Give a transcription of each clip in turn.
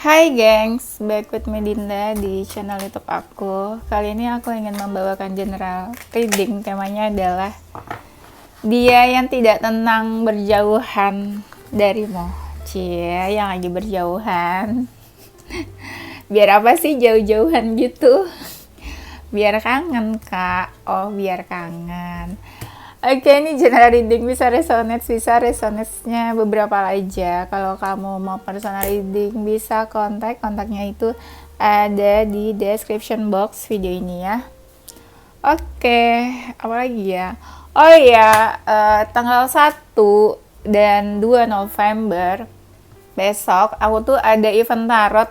Hai gengs, back with me Dinda di channel YouTube aku. Kali ini aku ingin membawakan general reading. Temanya adalah dia yang tidak tenang berjauhan darimu. Cie, yang lagi berjauhan. Biar apa sih jauh-jauhan gitu? Biar kangen kak. Oh, biar kangen. Oke, ini general reading bisa resonate-nya beberapa aja. Kalau kamu mau personal reading bisa kontaknya itu ada di description box video ini ya. Oke, apa lagi ya? Oh iya, tanggal 1 dan 2 November besok aku tuh ada event tarot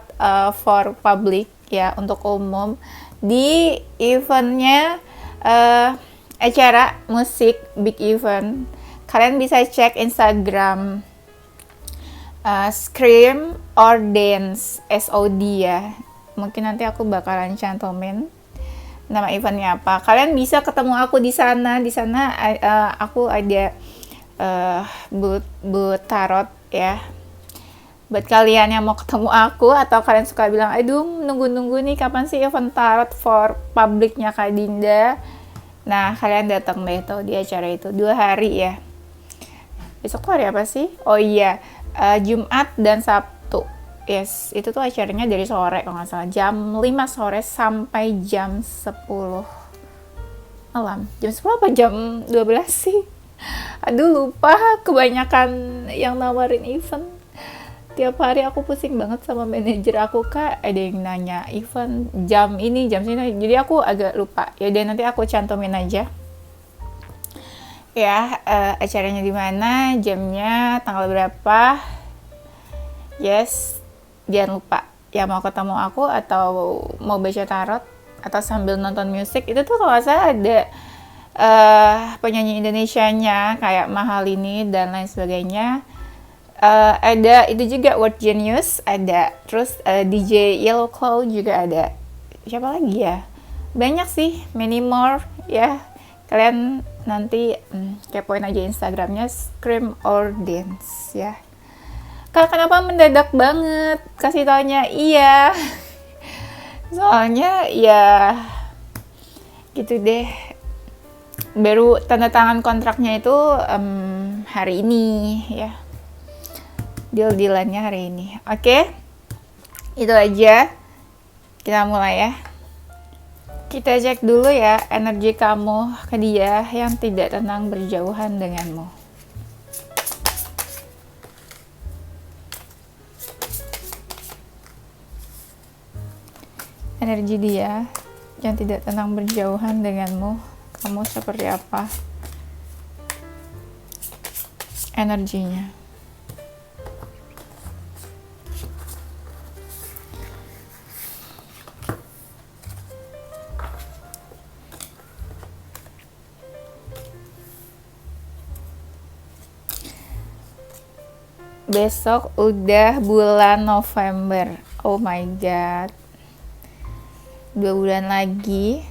for public ya, untuk umum. Di eventnya acara musik big event. Kalian bisa cek Instagram Scream or Dance SOD ya. Mungkin nanti aku bakalan cantumin nama eventnya apa. Kalian bisa ketemu aku di sana. Di sana aku ada booth tarot ya. Buat kalian yang mau ketemu aku atau kalian suka bilang, aduh nunggu-nunggu nih kapan sih event tarot for publiknya Kak Dinda. Nah, kalian datang deh tuh di acara itu 2 hari ya. Besok tuh hari apa sih? Oh iya, Jumat dan Sabtu. Yes, itu tuh acaranya dari sore kalau nggak salah. Jam 5 sore sampai jam 10 malam. Jam 10 apa jam 12 sih? Aduh lupa, kebanyakan yang nawarin event. Tiap hari aku pusing banget sama manajer aku, kak ada yang nanya event jam ini jam sini, jadi aku agak lupa ya. Dan nanti aku cantumin aja ya, acaranya di mana, jamnya, tanggal berapa. Yes, jangan lupa ya, mau ketemu aku atau mau baca tarot atau sambil nonton musik itu tuh kalau saya ada penyanyi Indonesianya kayak Mahalini dan lain sebagainya. Ada itu juga Word Genius ada, terus DJ Yellow Claw juga ada. Siapa lagi ya? Banyak sih, many more ya. Kalian nanti kepoin aja Instagramnya Scream or Dance ya. Kak, kenapa mendadak banget kasih taunya? Iya. Soalnya ya gitu deh. Baru tanda tangan kontraknya itu hari ini ya. Deal-dealannya hari ini. Oke, itu aja. Kita mulai ya. Kita cek dulu ya energi kamu ke dia yang tidak tenang berjauhan denganmu. Energi dia yang tidak tenang berjauhan denganmu, kamu seperti apa energinya? Besok udah bulan November. Oh my god, 2 bulan lagi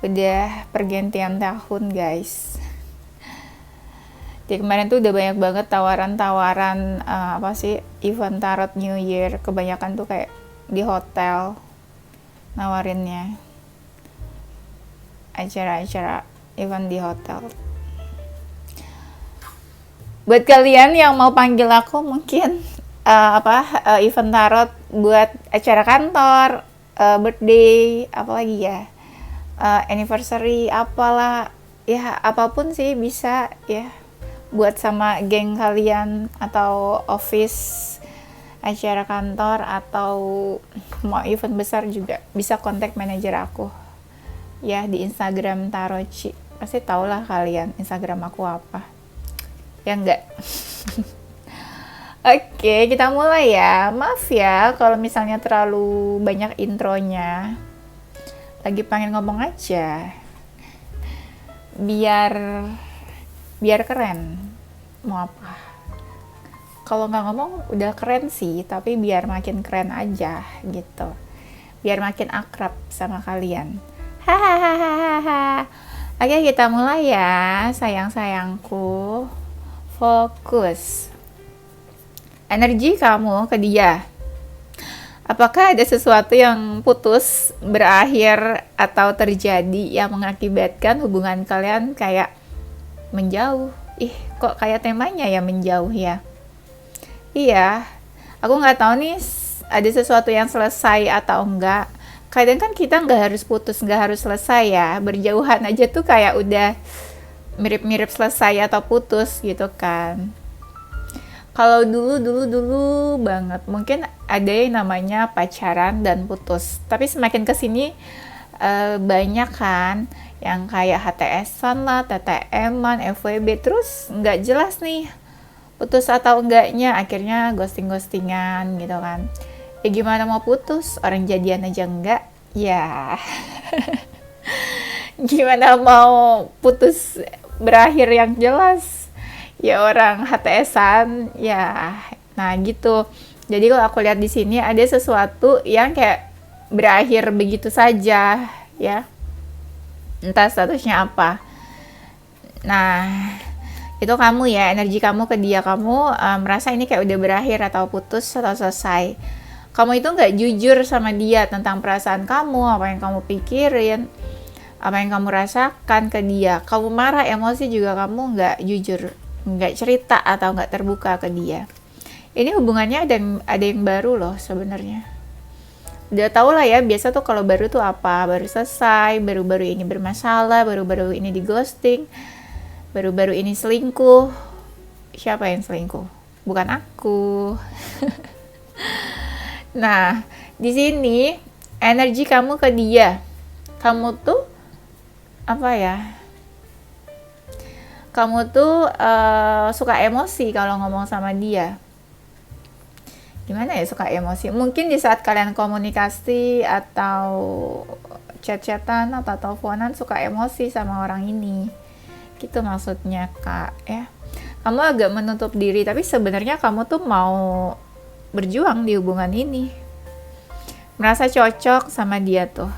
udah pergantian tahun guys. Jadi kemarin tuh udah banyak banget tawaran-tawaran apa sih, event tarot New Year. Kebanyakan tuh kayak di hotel nawarinnya, acara-acara event di hotel. Buat kalian yang mau panggil aku mungkin event tarot buat acara kantor, birthday, apalagi ya, anniversary, apalah ya, apapun sih bisa ya, buat sama geng kalian atau office, acara kantor, atau mau event besar juga bisa kontak manajer aku ya di Instagram Tarochi. Pasti tau lah kalian Instagram aku apa ya, enggak? Oke, kita mulai ya. Maaf ya kalau misalnya terlalu banyak intronya. Lagi pengen ngomong aja. Biar keren. Mau apa? Kalau nggak ngomong udah keren sih, tapi biar makin keren aja gitu. Biar makin akrab sama kalian. Hahaha. Oke, kita mulai ya, sayang-sayangku. Fokus energi kamu ke dia Apakah ada sesuatu yang putus, berakhir, atau terjadi yang mengakibatkan hubungan kalian kayak menjauh? Ih, kok kayak temanya ya menjauh ya? Iya, aku nggak tahu nih ada sesuatu yang selesai atau enggak. Kadang kan kita nggak harus putus, nggak harus selesai ya. Berjauhan aja tuh kayak udah mirip-mirip selesai atau putus gitu kan. Kalau dulu banget, mungkin ada yang namanya pacaran dan putus. Tapi semakin kesini banyak kan yang kayak HTS-an lah, TTM-an, FWB, terus nggak jelas nih putus atau enggaknya, akhirnya ghosting-ghostingan gitu kan. Ya gimana mau putus, orang jadian aja enggak, ya gimana mau putus berakhir yang jelas, ya orang HTS-an ya. Nah gitu, jadi kalau aku lihat di sini ada sesuatu yang kayak berakhir begitu saja ya, entah statusnya apa. Nah itu kamu ya, energi kamu ke dia, kamu merasa ini kayak udah berakhir atau putus atau selesai. Kamu itu nggak jujur sama dia tentang perasaan kamu, apa yang kamu pikirin, apa yang kamu rasakan ke dia. Kamu marah, emosi juga kamu nggak jujur, nggak cerita atau nggak terbuka ke dia. Ini hubungannya ada yang baru loh sebenarnya. Udah tau lah ya, biasa tuh kalau baru tuh apa, baru selesai, baru-baru ini bermasalah, baru-baru ini di ghosting, baru-baru ini selingkuh. Siapa yang selingkuh? Bukan aku. Nah, di sini energi kamu ke dia. Kamu tuh apa ya? Kamu tuh suka emosi kalau ngomong sama dia. Gimana ya suka emosi? Mungkin di saat kalian komunikasi atau chat-chatan atau teleponan suka emosi sama orang ini. Gitu maksudnya Kak ya. Kamu agak menutup diri, tapi sebenarnya kamu tuh mau berjuang di hubungan ini. Merasa cocok sama dia tuh.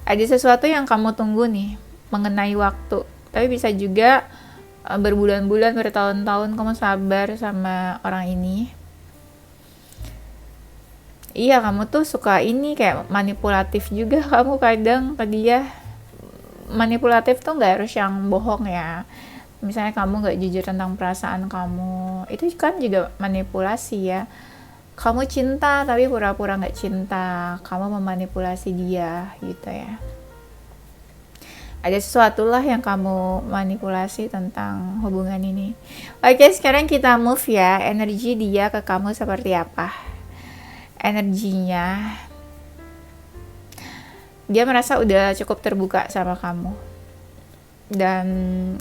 Ada sesuatu yang kamu tunggu nih, mengenai waktu. Tapi bisa juga berbulan-bulan, bertahun-tahun kamu sabar sama orang ini. Iya, kamu tuh suka ini kayak manipulatif juga kamu kadang ke dia. Manipulatif tuh nggak harus yang bohong ya. Misalnya kamu nggak jujur tentang perasaan kamu, itu kan juga manipulasi ya. Kamu cinta tapi pura-pura nggak cinta, kamu memanipulasi dia gitu ya. Ada sesuatu lah yang kamu manipulasi tentang hubungan ini. Oke, sekarang kita move ya, energi dia ke kamu seperti apa. Energinya, dia merasa udah cukup terbuka sama kamu. Dan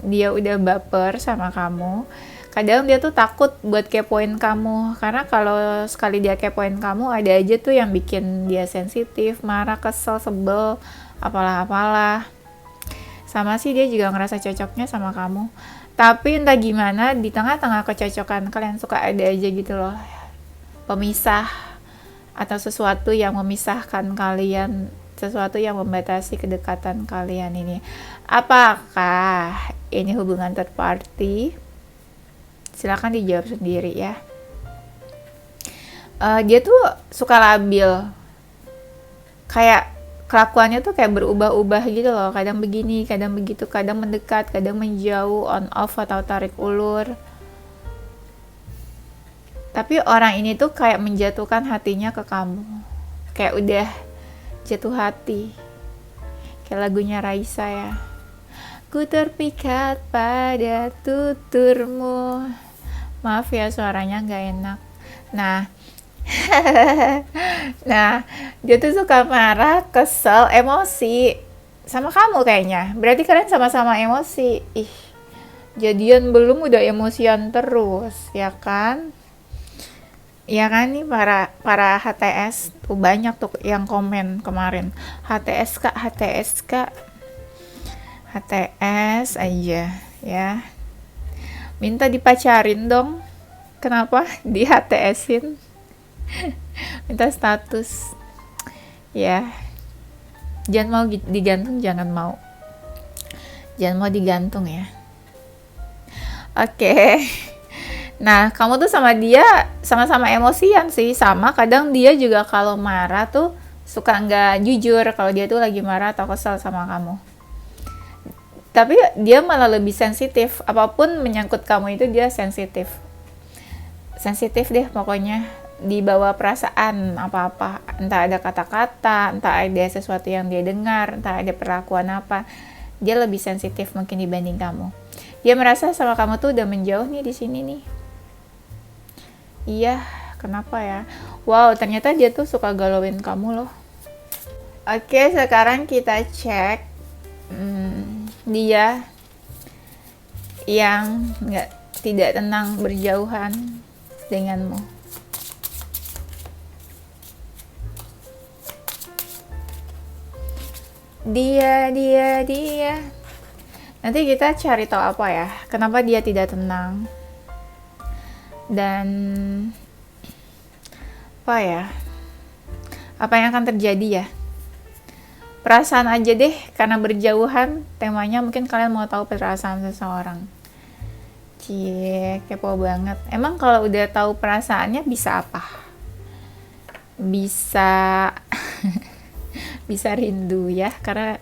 dia udah baper sama kamu. Kadang dia tuh takut buat kepoin kamu, karena kalau sekali dia kepoin kamu, ada aja tuh yang bikin dia sensitif, marah, kesel, sebel, apalah. Sama sih dia juga ngerasa cocoknya sama kamu. Tapi entah gimana, di tengah-tengah kecocokan kalian suka ada aja gitu loh, pemisah atau sesuatu yang memisahkan kalian, sesuatu yang membatasi kedekatan kalian ini. Apakah ini hubungan third party? Silakan dijawab sendiri ya. Dia tuh suka labil, kayak kelakuannya tuh kayak berubah-ubah gitu loh. Kadang begini, kadang begitu, kadang mendekat, kadang menjauh, on off atau tarik ulur. Tapi orang ini tuh kayak menjatuhkan hatinya ke kamu, kayak udah jatuh hati. Kayak lagunya Raisa ya. Ku terpikat pada tuturmu. Maaf ya suaranya gak enak. Nah, nah dia tuh suka marah, kesel, emosi sama kamu kayaknya. Berarti kalian sama-sama emosi. Ih, jadian belum udah emosian terus, ya kan? Ya kan nih para HTS tuh banyak tuh yang komen kemarin. HTS kak, HTS aja ya. Minta dipacarin dong. Kenapa di HTS-in? Minta status. Ya. Jangan mau digantung, jangan mau. Jangan mau digantung ya. Oke. Nah, kamu tuh sama dia sama-sama emosian sih, sama kadang dia juga kalau marah tuh suka nggak jujur kalau dia tuh lagi marah atau kesel sama kamu. Tapi dia malah lebih sensitif, apapun menyangkut kamu itu dia sensitif. Sensitif deh pokoknya, dibawa perasaan apa-apa, entah ada kata-kata, entah ada sesuatu yang dia dengar, entah ada perlakuan apa, dia lebih sensitif mungkin dibanding kamu. Dia merasa sama kamu tuh udah menjauh nih di sini nih. Iya, kenapa ya? Wow, ternyata dia tuh suka galauin kamu loh. Oke, sekarang kita cek dia yang tidak tenang berjauhan denganmu. Dia. Nanti kita cari tahu apa ya, kenapa dia tidak tenang. Dan apa ya? Apa yang akan terjadi ya? Perasaan aja deh, karena berjauhan temanya mungkin kalian mau tahu perasaan seseorang. Cie, kepo banget. Emang kalau udah tahu perasaannya bisa apa? Bisa bisa rindu ya, karena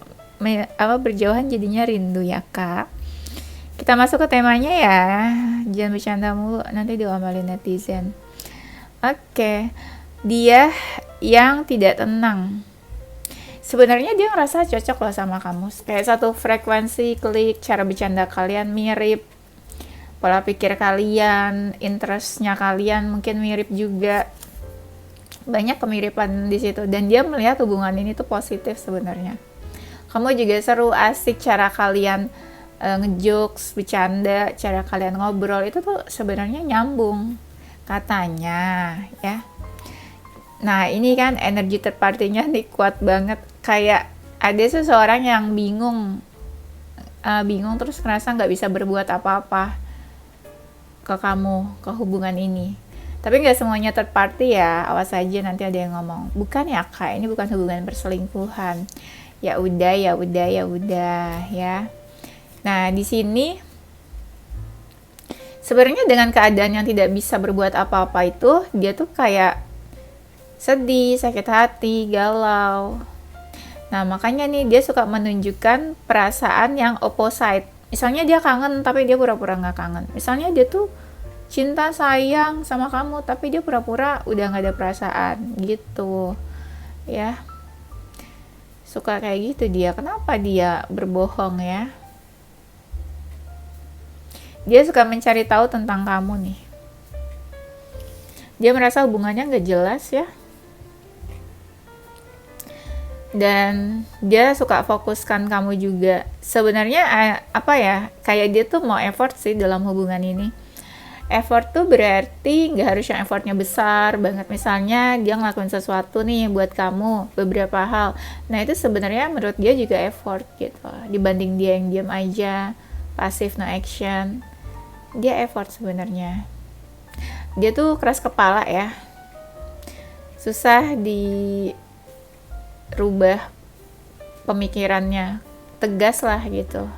berjauhan jadinya rindu ya kak. Kita masuk ke temanya ya, jangan bercanda mulu nanti diomelin netizen. Oke, dia yang tidak tenang. Sebenarnya dia ngerasa cocok loh sama kamu, kayak satu frekuensi, klik, cara bercanda kalian mirip, pola pikir kalian, interestnya kalian mungkin mirip juga, banyak kemiripan di situ. Dan dia melihat hubungan ini tuh positif sebenarnya. Kamu juga seru, asik cara kalian ngejokes, bercanda, cara kalian ngobrol itu tuh sebenarnya nyambung katanya ya. Nah ini kan energi third party-nya nih kuat banget, kayak ada seseorang yang bingung terus ngerasa nggak bisa berbuat apa-apa ke kamu, ke hubungan ini. Tapi nggak semuanya third party ya, awas aja nanti ada yang ngomong, bukan ya kak, ini bukan hubungan perselingkuhan. Ya udah ya. Nah di sini sebenarnya dengan keadaan yang tidak bisa berbuat apa-apa itu, dia tuh kayak sedih, sakit hati, galau. Nah makanya nih dia suka menunjukkan perasaan yang opposite. Misalnya dia kangen tapi dia pura-pura nggak kangen. Misalnya dia tuh cinta sayang sama kamu tapi dia pura-pura udah nggak ada perasaan gitu ya. Suka kayak gitu dia. Kenapa dia berbohong ya? Dia suka mencari tahu tentang kamu nih. Dia merasa hubungannya nggak jelas ya. Dan dia suka fokuskan kamu juga. Sebenarnya kayak dia tuh mau effort sih dalam hubungan ini. Effort tuh berarti nggak harus yang effortnya besar banget. Misalnya dia ngelakuin sesuatu nih buat kamu, beberapa hal. Nah itu sebenarnya menurut dia juga effort gitu. Dibanding dia yang diam aja, passive no action, dia effort sebenarnya. Dia tuh keras kepala ya, susah dirubah pemikirannya, tegas lah gitu.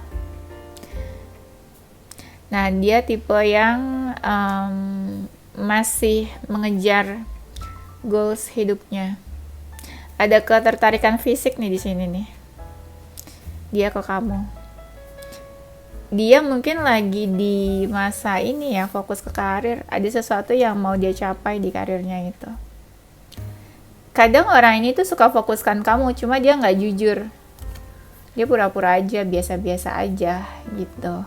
Nah dia tipe yang masih mengejar goals hidupnya. Ada ketertarikan fisik nih di sini nih. Dia ke kamu. Dia mungkin lagi di masa ini ya, fokus ke karir. Ada sesuatu yang mau dia capai di karirnya itu. Kadang orang ini tuh suka fokuskan kamu, cuma dia nggak jujur. Dia pura-pura aja, biasa-biasa aja gitu.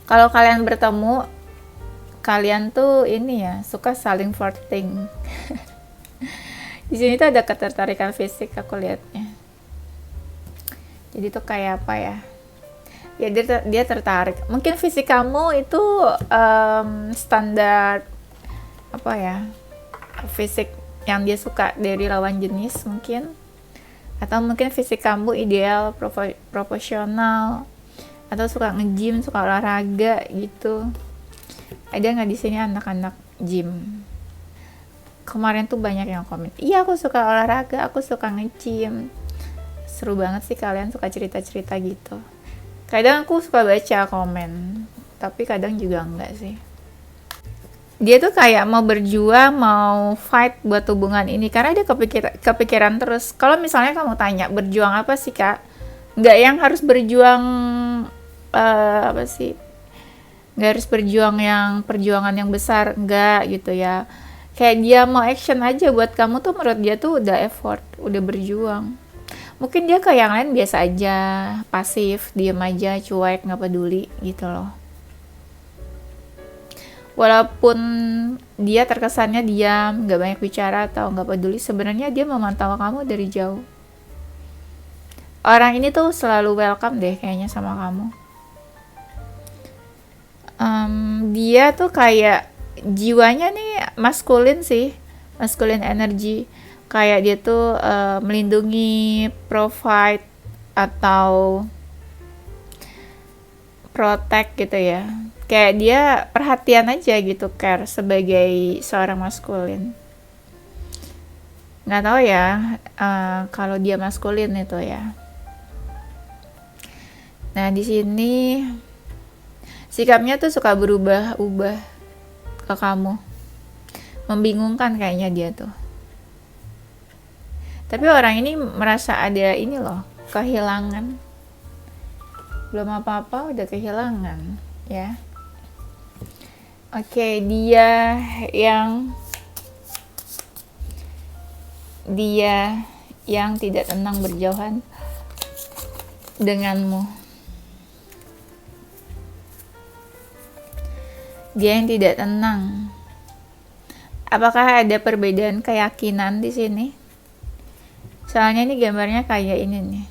Kalau kalian bertemu, kalian tuh ini ya suka saling flirting. Di sini tuh ada ketertarikan fisik aku lihatnya. Jadi tuh kayak apa ya? Ya dia tertarik. Mungkin fisik kamu itu standar apa ya? Fisik yang dia suka dari lawan jenis mungkin. Atau mungkin fisik kamu ideal, proporsional, atau suka nge-gym, suka olahraga gitu. Ada nggak di sini anak-anak gym? Kemarin tuh banyak yang komen, iya aku suka olahraga, aku suka nge-gym. Seru banget sih kalian suka cerita-cerita gitu. Kadang aku suka baca komen, tapi kadang juga enggak sih. Dia tuh kayak mau berjuang, mau fight buat hubungan ini karena dia kepikiran terus. Kalau misalnya kamu tanya berjuang apa sih kak, nggak yang harus berjuang apa sih, nggak harus berjuang yang perjuangan yang besar, nggak gitu ya. Kayak dia mau action aja buat kamu tuh, menurut dia tuh udah effort, udah berjuang. Mungkin dia kayak yang lain biasa aja, pasif, diem aja, cuek, nggak peduli gitu loh. Walaupun dia terkesannya diam, nggak banyak bicara atau nggak peduli, sebenarnya dia memantau kamu dari jauh. Orang ini tuh selalu welcome deh kayaknya sama kamu. Dia tuh kayak jiwanya nih maskulin sih, maskulin energi. Kayak dia tuh melindungi, provide, atau protect gitu ya. Kayak dia perhatian aja gitu, care sebagai seorang maskulin. Nggak tahu ya kalau dia maskulin itu ya. Nah di sini sikapnya tuh suka berubah-ubah ke kamu, membingungkan kayaknya dia tuh. Tapi orang ini merasa ada ini loh, kehilangan. Belum apa-apa udah kehilangan ya. Oke, dia yang tidak tenang berjauhan denganmu. Dia yang tidak tenang. Apakah ada perbedaan keyakinan di sini? Soalnya ini gambarnya kayak ini nih.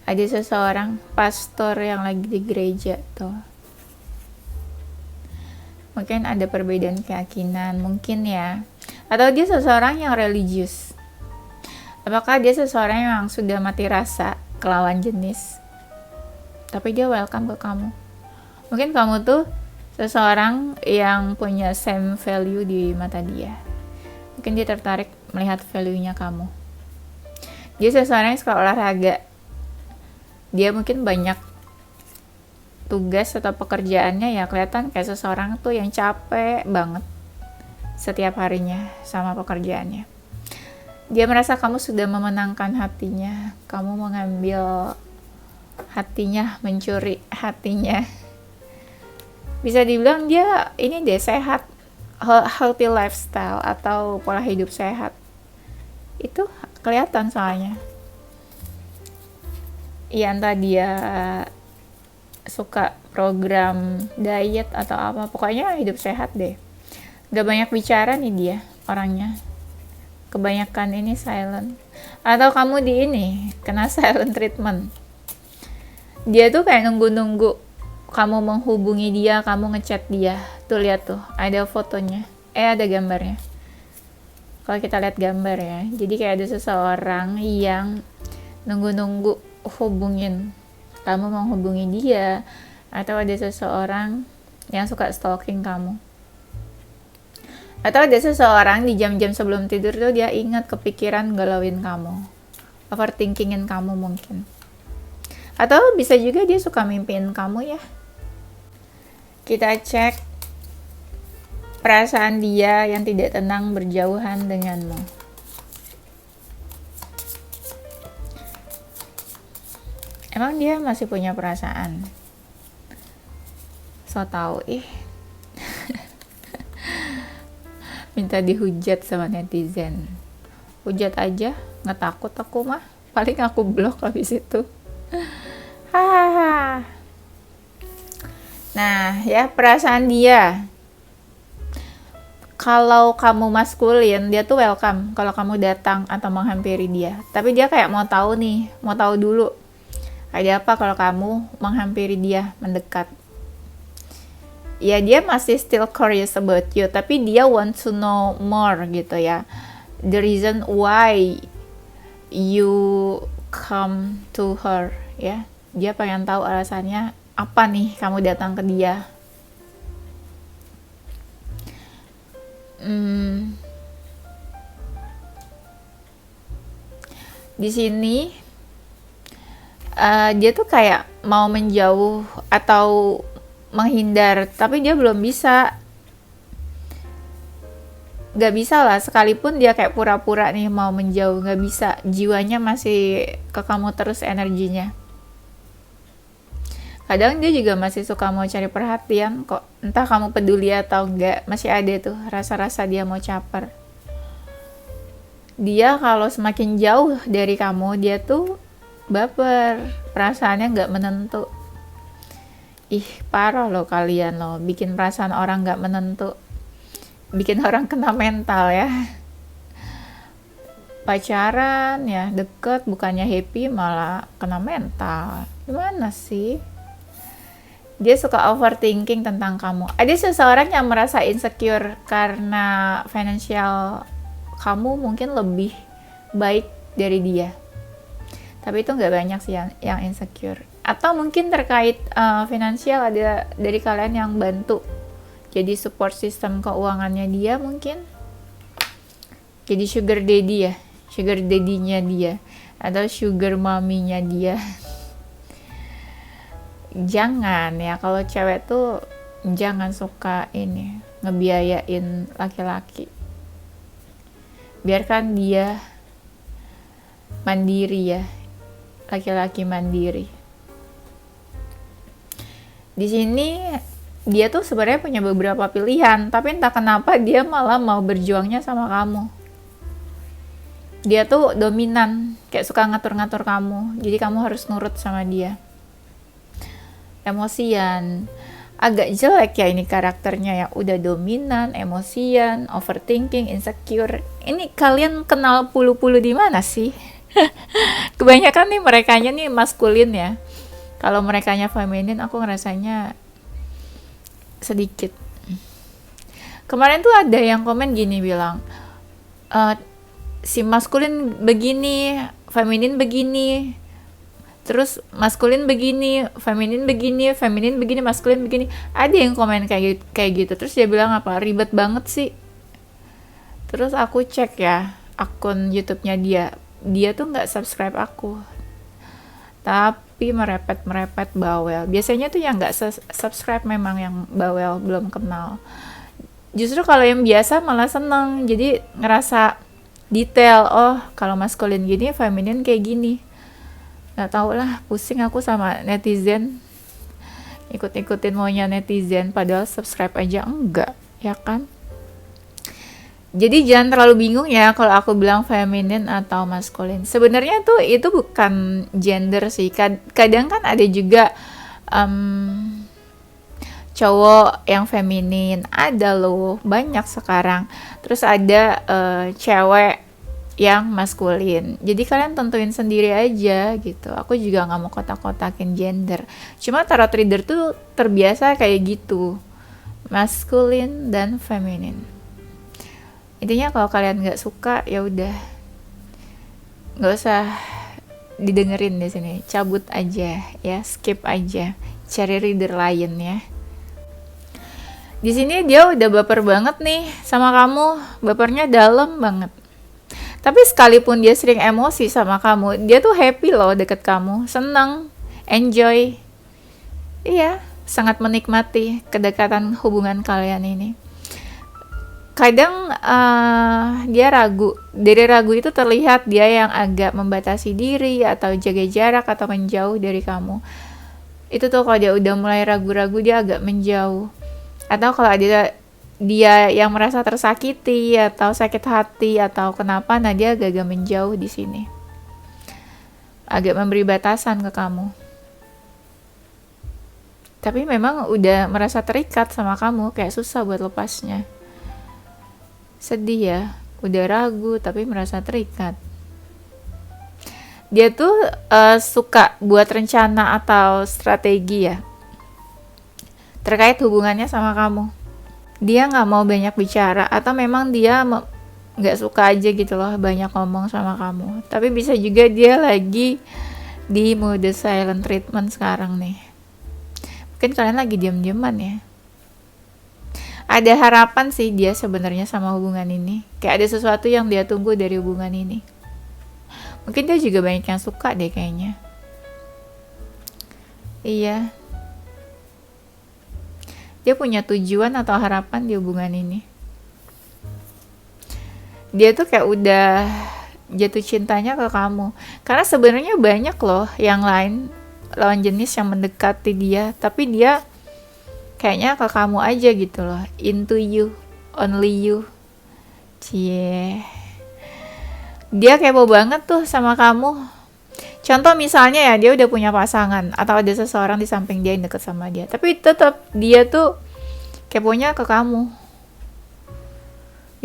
Ada seseorang pastor yang lagi di gereja tuh. Mungkin ada perbedaan keyakinan, mungkin ya. Atau dia seseorang yang religius. Apakah dia seseorang yang sudah mati rasa ke lawan jenis, tapi dia welcome ke kamu? Mungkin kamu tuh seseorang yang punya same value di mata dia. Mungkin dia tertarik melihat value-nya kamu. Dia seseorang yang suka olahraga. Dia mungkin banyak tugas atau pekerjaannya ya, kelihatan kayak seseorang tuh yang capek banget setiap harinya sama pekerjaannya. Dia merasa kamu sudah memenangkan hatinya, kamu mengambil hatinya, mencuri hatinya. Bisa dibilang dia ini deh sehat, healthy lifestyle atau pola hidup sehat. Itu kelihatan soalnya. Iya, entah dia suka program diet atau apa, pokoknya hidup sehat deh. Gak banyak bicara nih dia orangnya, kebanyakan ini silent. Atau kamu di ini kena silent treatment. Dia tuh kayak nunggu-nunggu kamu menghubungi dia, kamu ngechat dia. Tuh lihat tuh, ada fotonya, ada gambarnya. Kalau kita lihat gambar ya, jadi kayak ada seseorang yang nunggu-nunggu hubungin kamu, menghubungi dia. Atau ada seseorang yang suka stalking kamu. Atau ada seseorang di jam-jam sebelum tidur tuh dia ingat, kepikiran, galauin kamu, overthinkingin kamu mungkin. Atau bisa juga dia suka mimpiin kamu ya. Kita cek perasaan dia yang tidak tenang berjauhan denganmu. Emang dia masih punya perasaan? So tau minta dihujat sama netizen. Hujat aja, nggak takut aku mah. Paling aku blok habis itu. Hahaha. Nah ya, perasaan dia. Kalau kamu maskulin, dia tuh welcome kalau kamu datang atau menghampiri dia. Tapi dia kayak mau tahu nih, mau tahu dulu ada apa kalau kamu menghampiri dia, mendekat. Ya dia masih still curious about you, tapi dia want to know more gitu ya. The reason why you come to her ya. Dia pengen tahu alasannya apa nih kamu datang ke dia. Di sini dia tuh kayak mau menjauh atau menghindar, tapi dia belum bisa. Gak bisa lah, sekalipun dia kayak pura-pura nih mau menjauh, gak bisa, jiwanya masih ke kamu terus energinya. Kadang dia juga masih suka mau cari perhatian kok, entah kamu peduli atau enggak, masih ada tuh rasa-rasa dia mau caper. Dia kalau semakin jauh dari kamu, dia tuh baper, perasaannya gak menentu. Ih, parah loh kalian loh, bikin perasaan orang gak menentu, bikin orang kena mental ya. Pacaran ya deket, bukannya happy malah kena mental. Gimana sih? Dia suka overthinking tentang kamu. Ada seseorang yang merasa insecure karena financial kamu mungkin lebih baik dari dia, tapi itu nggak banyak sih yang insecure. Atau mungkin terkait finansial, ada dari kalian yang bantu jadi support system keuangannya dia, mungkin jadi sugar daddy ya, sugar daddy-nya dia, atau sugar maminya dia. Jangan ya, kalau cewek tuh jangan suka ini ngebiayain laki-laki, biarkan dia mandiri ya, laki-laki mandiri. Di sini dia tuh sebenarnya punya beberapa pilihan, tapi entah kenapa dia malah mau berjuangnya sama kamu. Dia tuh dominan, kayak suka ngatur-ngatur kamu, jadi kamu harus nurut sama dia. Emosian, agak jelek ya ini karakternya ya, udah dominan, emosian, overthinking, insecure. Ini kalian kenal pulu-pulu di mana sih? Kebanyakan nih merekanya nih maskulin ya. Kalau merekanya feminin, aku ngerasanya sedikit. Kemarin tuh ada yang komen gini bilang, si maskulin begini, feminin begini, terus maskulin begini, feminin begini, maskulin begini. Ada yang komen kayak gitu. Terus dia bilang apa? Ribet banget sih. Terus aku cek ya akun YouTube-nya dia tuh nggak subscribe aku, tapi merepet bawel. Biasanya tuh yang nggak subscribe memang yang bawel, belum kenal. Justru kalau yang biasa malah seneng, jadi ngerasa detail. Oh, kalau maskulin gini, feminin kayak gini. Nggak tau lah, pusing aku sama netizen, ikut-ikutin maunya netizen, padahal subscribe aja enggak, ya kan? Jadi jangan terlalu bingung ya kalau aku bilang feminin atau maskulin. Sebenarnya tuh itu bukan gender sih. Kadang kan ada juga cowok yang feminin, ada loh, banyak sekarang. Terus ada cewek yang maskulin. Jadi kalian tentuin sendiri aja gitu. Aku juga nggak mau kotak-kotakin gender. Cuma tarot reader tuh terbiasa kayak gitu, maskulin dan feminin. Intinya kalau kalian nggak suka ya udah, nggak usah didengerin di sini, cabut aja ya, skip aja, cari reader lain ya. Di sini dia udah baper banget nih sama kamu, bapernya dalam banget. Tapi sekalipun dia sering emosi sama kamu, dia tuh happy loh deket kamu, seneng, enjoy. Iya, sangat menikmati kedekatan hubungan kalian ini. Kadang dia ragu. Dari ragu itu terlihat dia yang agak membatasi diri atau jaga jarak atau menjauh dari kamu. Itu tuh kalau dia udah mulai ragu-ragu, dia agak menjauh. Atau kalau ada dia yang merasa tersakiti atau sakit hati atau kenapa, nah dia agak menjauh di sini. Agak memberi batasan ke kamu. Tapi memang udah merasa terikat sama kamu, kayak susah buat lepasnya. Sedih ya, udah ragu tapi merasa terikat. Dia tuh suka buat rencana atau strategi ya, terkait hubungannya sama kamu. Dia nggak mau banyak bicara, atau memang dia nggak suka aja gitu loh banyak ngomong sama kamu. Tapi bisa juga dia lagi di mode silent treatment sekarang nih. Mungkin kalian lagi diam-diaman ya. Ada harapan sih dia sebenarnya sama hubungan ini. Kayak ada sesuatu yang dia tunggu dari hubungan ini. Mungkin dia juga banyak yang suka deh kayaknya. Iya, dia punya tujuan atau harapan di hubungan ini. Dia tuh kayak udah jatuh cintanya ke kamu. Karena sebenarnya banyak loh yang lain, lawan jenis yang mendekati dia, tapi dia kayaknya ke kamu aja gitu loh. Into you, only you. Cie. Dia kepo banget tuh sama kamu. Contoh misalnya ya, dia udah punya pasangan atau ada seseorang di samping dia yang deket sama dia, tapi tetap dia tuh keponya ke kamu.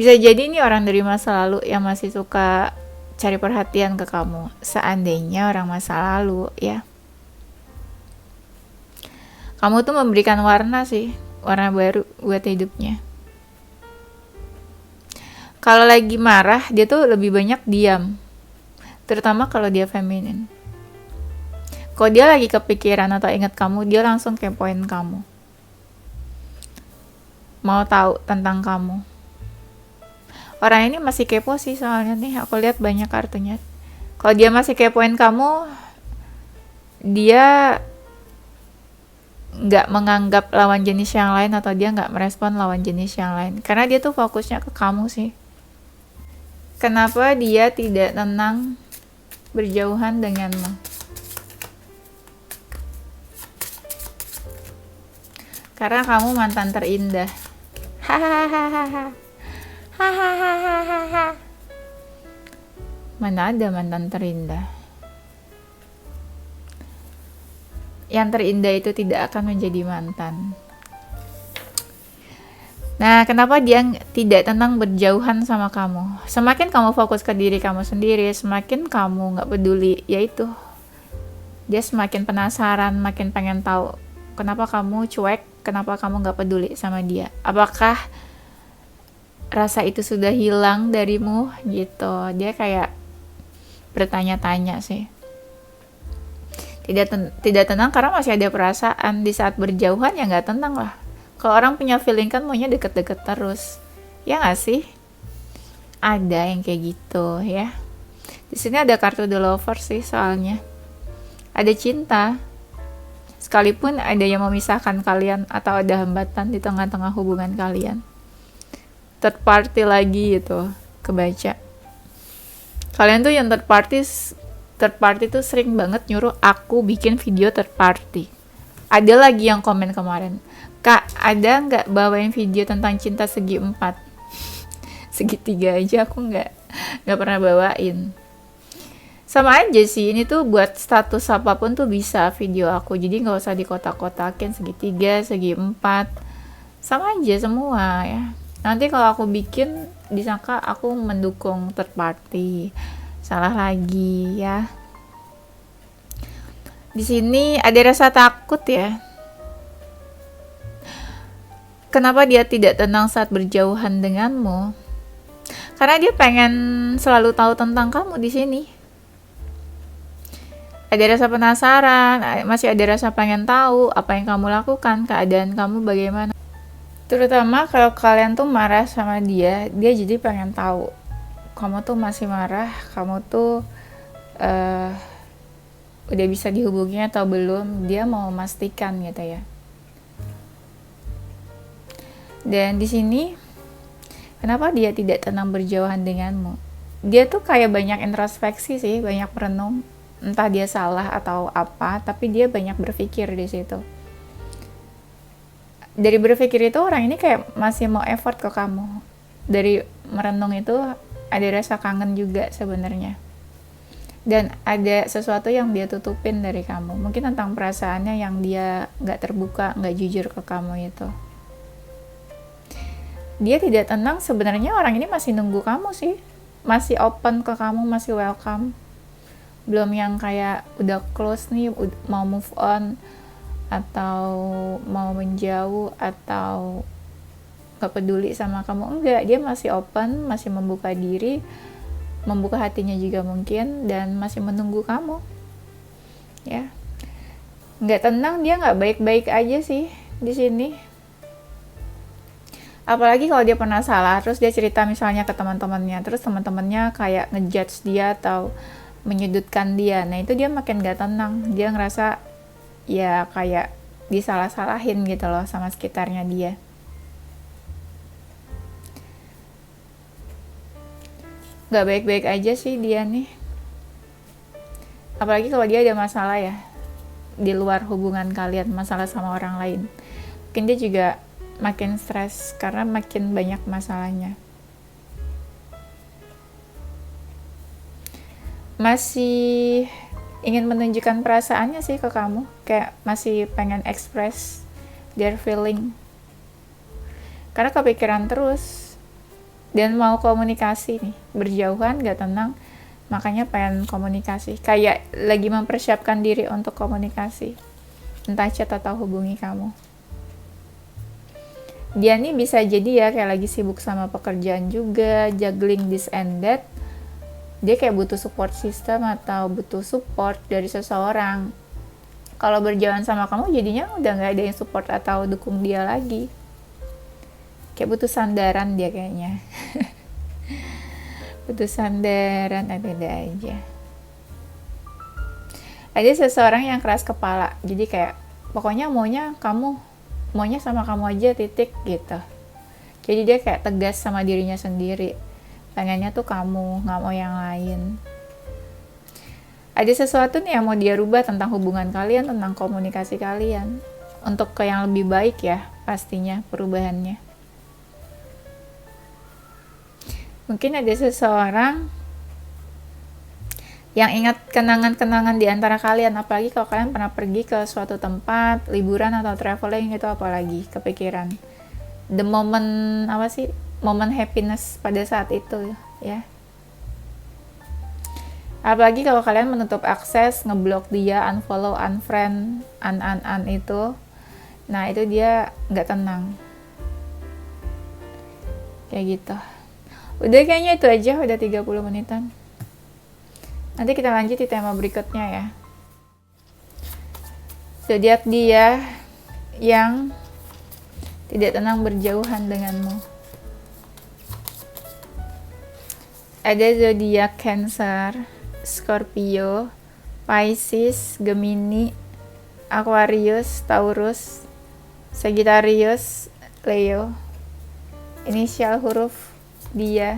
Bisa jadi ini orang dari masa lalu yang masih suka cari perhatian ke kamu. Seandainya orang masa lalu ya. Kamu tuh memberikan warna sih, warna baru buat hidupnya. Kalau lagi marah, dia tuh lebih banyak diam. Terutama kalau dia feminin. Kalau dia lagi kepikiran atau ingat kamu, dia langsung kepoin kamu. Mau tahu tentang kamu. Orang ini masih kepo sih soalnya nih, aku lihat banyak kartunya. Kalau dia masih kepoin kamu, dia nggak menganggap lawan jenis yang lain atau dia nggak merespon lawan jenis yang lain. Karena dia tuh fokusnya ke kamu sih. Kenapa dia tidak tenang berjauhan denganmu? Karena kamu mantan terindah. Hahaha. Hahaha. Mana ada mantan terindah? Yang terindah itu tidak akan menjadi mantan. Nah, kenapa dia tidak tenang berjauhan sama kamu? Semakin kamu fokus ke diri kamu sendiri, semakin kamu nggak peduli, yaitu dia semakin penasaran, makin pengen tahu kenapa kamu cuek, kenapa kamu nggak peduli sama dia. Apakah rasa itu sudah hilang darimu gitu? Dia kayak bertanya-tanya sih. Tidak tenang karena masih ada perasaan. Di saat berjauhan ya nggak tenang lah. Kalau orang punya feeling kan maunya deket-deket terus, ya nggak sih? Ada yang kayak gitu ya. Di sini ada kartu The Lover sih soalnya. Ada cinta, sekalipun ada yang memisahkan kalian atau ada hambatan di tengah-tengah hubungan kalian. Third party lagi gitu, kebaca. Kalian tuh yang third party tuh sering banget nyuruh aku bikin video third party. Ada lagi yang komen kemarin, Kak, ada nggak bawain video tentang cinta segi 4? Segitiga aja aku nggak pernah bawain. Sama aja sih, ini tuh buat status apapun tuh bisa video aku. Jadi nggak usah dikotak-kotakin segitiga, segi 4. Sama aja semua ya. Nanti kalau aku bikin disangka aku mendukung third party. Salah lagi ya. Di sini ada rasa takut ya. Kenapa dia tidak tenang saat berjauhan denganmu? Karena dia pengen selalu tahu tentang kamu di sini. Ada rasa penasaran, masih ada rasa pengen tahu apa yang kamu lakukan, keadaan kamu bagaimana. Terutama kalau kalian tuh marah sama dia jadi pengen tahu. Kamu tuh masih marah, kamu tuh udah bisa dihubungi atau belum, dia mau memastikan gitu ya. Dan di sini kenapa dia tidak tenang berjauhan denganmu? Dia tuh kayak banyak introspeksi sih, banyak merenung. Entah dia salah atau apa, tapi dia banyak berpikir di situ. Dari berpikir itu orang ini kayak masih mau effort ke kamu. Dari merenung itu ada rasa kangen juga sebenarnya. Dan ada sesuatu yang dia tutupin dari kamu. Mungkin tentang perasaannya yang dia gak terbuka, gak jujur ke kamu itu. Dia tidak tenang, sebenarnya orang ini masih nunggu kamu sih. Masih open ke kamu, masih welcome. Belum yang kayak udah close nih, mau move on, atau mau menjauh, atau gak peduli sama kamu. Enggak, dia masih open, masih membuka diri, membuka hatinya juga mungkin, dan masih menunggu kamu ya. Nggak tenang, dia nggak baik-baik aja sih di sini. Apalagi kalau dia pernah salah, terus dia cerita misalnya ke teman-temannya, terus teman-temannya kayak ngejudge dia atau menyudutkan dia. Nah itu dia makin nggak tenang, dia ngerasa ya kayak disalah-salahin gitu loh sama sekitarnya dia. Gak baik-baik aja sih dia nih. Apalagi kalau dia ada masalah ya di luar hubungan kalian, masalah sama orang lain. Mungkin dia juga makin stres karena makin banyak masalahnya. Masih ingin menunjukkan perasaannya sih ke kamu, kayak masih pengen express their feeling. Karena kepikiran terus dan mau komunikasi nih, berjauhan gak tenang, makanya pengen komunikasi, kayak lagi mempersiapkan diri untuk komunikasi, entah chat atau hubungi kamu. Dia nih bisa jadi ya kayak lagi sibuk sama pekerjaan juga, juggling this and that. Dia kayak butuh support system atau butuh support dari seseorang. Kalau berjalan sama kamu jadinya udah gak ada yang support atau dukung dia lagi. Kayak butuh sandaran dia kayaknya. Butuh sandaran, beda aja. Ada seseorang yang keras kepala, jadi kayak pokoknya maunya sama kamu aja, titik gitu. Jadi dia kayak tegas sama dirinya sendiri, pengennya tuh kamu, gak mau yang lain. Ada sesuatu nih yang mau dia rubah tentang hubungan kalian, tentang komunikasi kalian, untuk ke yang lebih baik ya, pastinya perubahannya. Mungkin ada seseorang yang ingat kenangan-kenangan di antara kalian, apalagi kalau kalian pernah pergi ke suatu tempat, liburan atau traveling, itu apalagi kepikiran. The moment, moment happiness pada saat itu ya. Apalagi kalau kalian menutup akses, ngeblok dia, unfollow, unfriend, itu. Nah, itu dia nggak tenang. Kayak gitu. Udah kayaknya itu aja, udah 30 menitan. Nanti kita lanjut di tema berikutnya ya. Zodiak dia yang tidak tenang berjauhan denganmu. Ada zodiak Cancer, Scorpio, Pisces, Gemini, Aquarius, Taurus, Sagittarius, Leo. Inisial huruf dia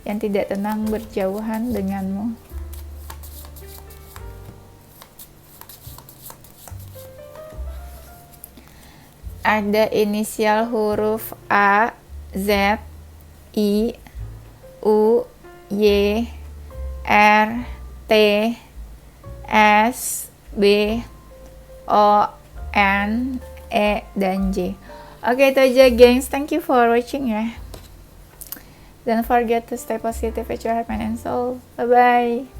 yang tidak tenang berjauhan denganmu. Ada inisial huruf A, Z, I, U, Y, R, T, S, B, O, N, E, dan J. Oke, itu aja gengs. Thank you for watching ya. Don't forget to stay positive with your heart, mind, and soul. Bye-bye.